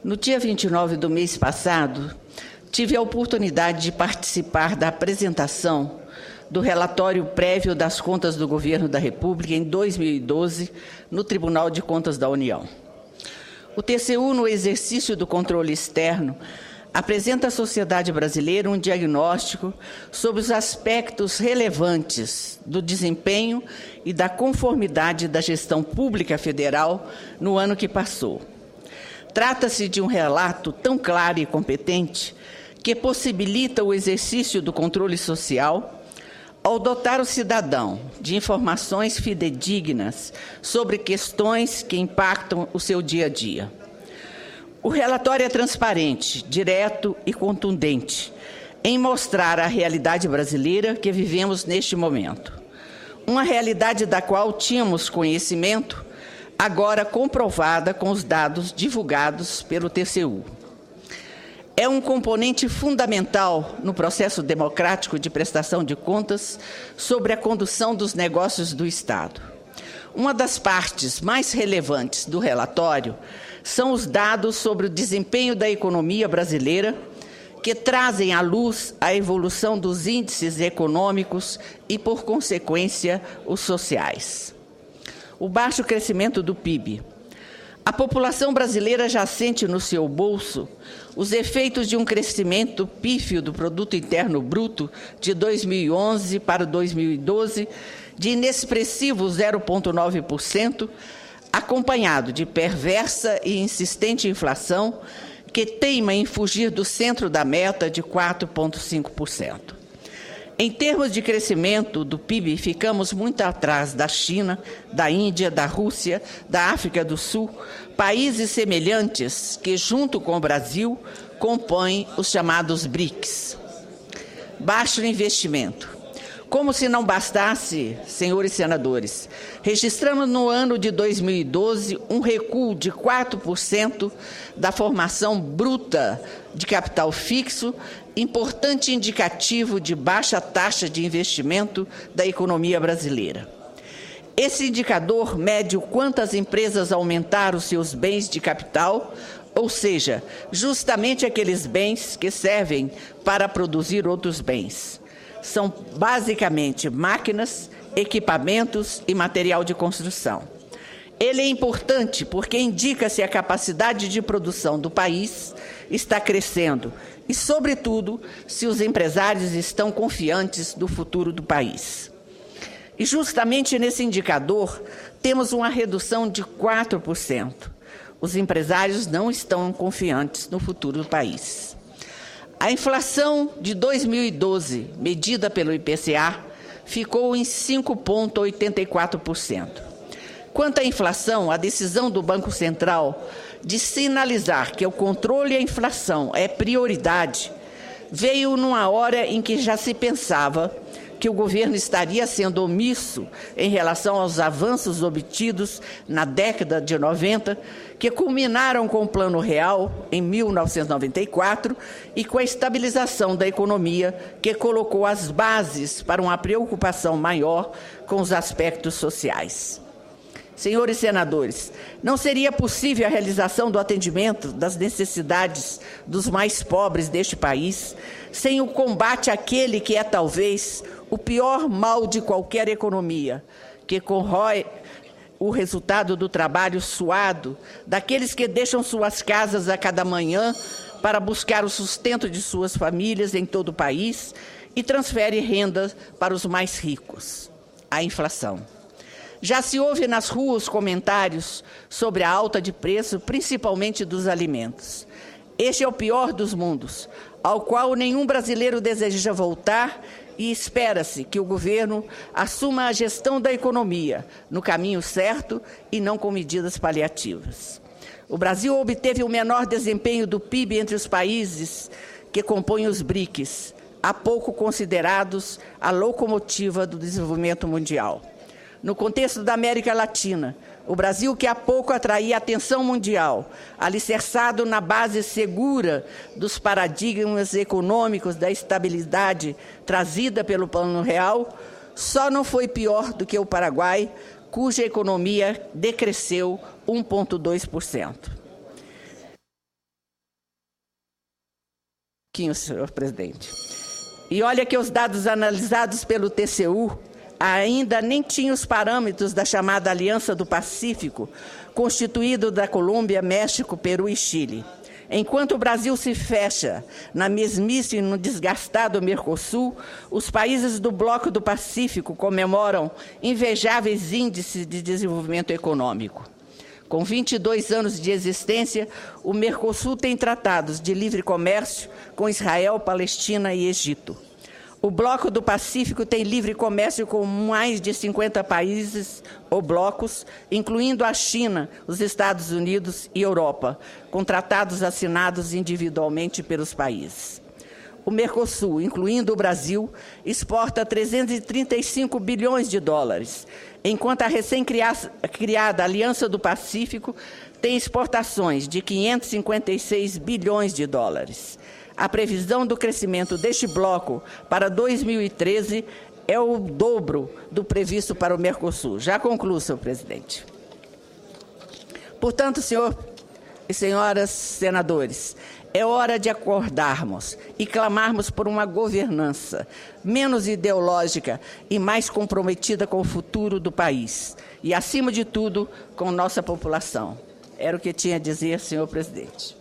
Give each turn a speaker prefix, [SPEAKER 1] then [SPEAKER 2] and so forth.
[SPEAKER 1] No dia 29 do mês passado, tive a oportunidade de participar da apresentação do relatório prévio das contas do Governo da República em 2012 no Tribunal de Contas da União. O TCU, no exercício do controle externo, apresenta à sociedade brasileira um diagnóstico sobre os aspectos relevantes do desempenho e da conformidade da gestão pública federal no ano que passou. Trata-se de um relato tão claro e competente que possibilita o exercício do controle social ao dotar o cidadão de informações fidedignas sobre questões que impactam o seu dia a dia. O relatório é transparente, direto e contundente em mostrar a realidade brasileira que vivemos neste momento. Uma realidade da qual tínhamos conhecimento, agora comprovada com os dados divulgados pelo TCU. É um componente fundamental no processo democrático de prestação de contas sobre a condução dos negócios do Estado. Uma das partes mais relevantes do relatório são os dados sobre o desempenho da economia brasileira, que trazem à luz a evolução dos índices econômicos e, por consequência, os sociais. O baixo crescimento do PIB. A população brasileira já sente no seu bolso os efeitos de um crescimento pífio do Produto Interno Bruto de 2011 para 2012 de inexpressivo 0,9%, acompanhado de perversa e insistente inflação que teima em fugir do centro da meta de 4,5%. Em termos de crescimento do PIB, ficamos muito atrás da China, da Índia, da Rússia, da África do Sul, países semelhantes que, junto com o Brasil, compõem os chamados BRICS. Baixo investimento. Como se não bastasse, senhores senadores, registramos no ano de 2012 um recuo de 4% da formação bruta de capital fixo, importante indicativo de baixa taxa de investimento da economia brasileira. Esse indicador mede o quanto as empresas aumentaram seus bens de capital, ou seja, justamente aqueles bens que servem para produzir outros bens. São basicamente máquinas, equipamentos e material de construção. Ele é importante porque indica se a capacidade de produção do país está crescendo e, sobretudo, se os empresários estão confiantes do futuro do país. E justamente nesse indicador temos uma redução de 4%. Os empresários não estão confiantes no futuro do país. A inflação de 2012, medida pelo IPCA, ficou em 5,84%. Quanto à inflação, a decisão do Banco Central de sinalizar que o controle à inflação é prioridade veio numa hora em que já se pensava que o governo estaria sendo omisso em relação aos avanços obtidos na década de 90, que culminaram com o Plano Real em 1994 e com a estabilização da economia, que colocou as bases para uma preocupação maior com os aspectos sociais. Senhores senadores, não seria possível a realização do atendimento das necessidades dos mais pobres deste país sem o combate àquele que é, talvez, o pior mal de qualquer economia, que corrói o resultado do trabalho suado daqueles que deixam suas casas a cada manhã para buscar o sustento de suas famílias em todo o país e transfere renda para os mais ricos. A inflação. Já se ouve nas ruas comentários sobre a alta de preço, principalmente dos alimentos. Este é o pior dos mundos, ao qual nenhum brasileiro deseja voltar, e espera-se que o governo assuma a gestão da economia no caminho certo e não com medidas paliativas. O Brasil obteve o menor desempenho do PIB entre os países que compõem os BRICS, há pouco considerados a locomotiva do desenvolvimento mundial. No contexto da América Latina, o Brasil, que há pouco atraía a atenção mundial, alicerçado na base segura dos paradigmas econômicos da estabilidade trazida pelo Plano Real, só não foi pior do que o Paraguai, cuja economia decresceu 1,2%. pouquinho, senhor presidente. E olha que os dados analisados pelo TCU ainda nem tinham os parâmetros da chamada Aliança do Pacífico, constituído da Colômbia, México, Peru e Chile. Enquanto o Brasil se fecha na mesmice e no desgastado Mercosul, os países do Bloco do Pacífico comemoram invejáveis índices de desenvolvimento econômico. Com 22 anos de existência, o Mercosul tem tratados de livre comércio com Israel, Palestina e Egito. O Bloco do Pacífico tem livre comércio com mais de 50 países ou blocos, incluindo a China, os Estados Unidos e Europa, com tratados assinados individualmente pelos países. O Mercosul, incluindo o Brasil, exporta 335 bilhões de dólares, enquanto a recém-criada Aliança do Pacífico tem exportações de 556 bilhões de dólares. A previsão do crescimento deste bloco para 2013 é o dobro do previsto para o Mercosul. Já concluo, senhor presidente. Portanto, senhor e senhoras senadores, é hora de acordarmos e clamarmos por uma governança menos ideológica e mais comprometida com o futuro do país e, acima de tudo, com nossa população. Era o que tinha a dizer, senhor presidente.